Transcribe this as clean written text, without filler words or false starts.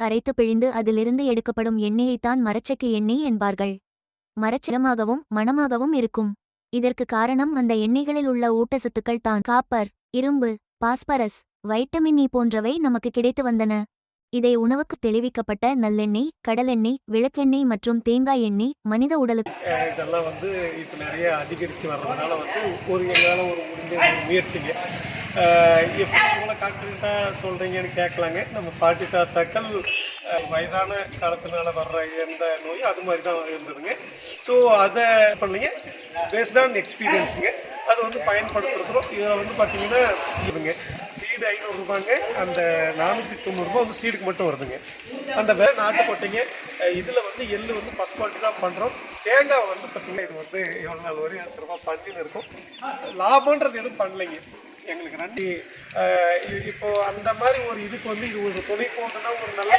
கரைத்து பிழிந்து அதிலிருந்து எடுக்கப்படும் எண்ணெயைத்தான் மரச்செக்கு எண்ணெய் என்பார்கள். மரச்சிரமாகவும் மணமாகவும் இருக்கும். இதற்கு காரணம் அந்த எண்ணெய்களில் உள்ள ஊட்டச்சத்துக்கள் தான். காப்பர், இரும்பு, பாஸ்பரஸ், வைட்டமின் இ போன்றவை நமக்கு கிடைத்து வந்தன. இதை உணவுக்கு தெளிவிக்கப்பட்ட நல்லெண்ணெய், கடலெண்ணெய், விளக்கெண்ணெய் மற்றும் தேங்காய் எண்ணெய் மனித உடலுக்கு இதெல்லாம் இப்போ நிறைய அதிகரித்து வர்றதுனால ஒரு எங்களால் ஒரு முடிஞ்ச முயற்சிங்க. எப்படி இவ்வளோ கான்ஃபிடென்ட்டாக சொல்கிறீங்கன்னு கேட்கலாங்க. நம்ம பாட்டி தாத்தாக்கள் வயதான காலத்தினால வர்ற எந்த நோயும் அது மாதிரி தான் இருந்ததுங்க. ஸோ அதை பண்ணீங்க பேஸ்ட் ஆன் எக்ஸ்பீரியன்ஸுங்க. அது பயன்படுத்துகிறோம். இதில் பார்த்தீங்கன்னா இதுங்க சீடு 500 ரூபாங்க. அந்த 490 ரூபா சீடுக்கு மட்டும் வருதுங்க. அந்த வேலை நாட்டுக்கொட்டைங்க. இதில் எள்ளு ஃபஸ்ட் குவாலிட்டி தான் பண்ணுறோம். தேங்காய் பார்த்தீங்கன்னா இது எவ்வளோ நாள் வரையும் சிறப்பாக பண்ணின்னு இருக்கும். லாபம்ன்றது எதுவும் பண்ணலைங்க எங்களுக்கு. நன்றி. இப்போது அந்த மாதிரி ஒரு இதுக்கு இது ஒரு துணை போன்றதுனா ஒரு நல்ல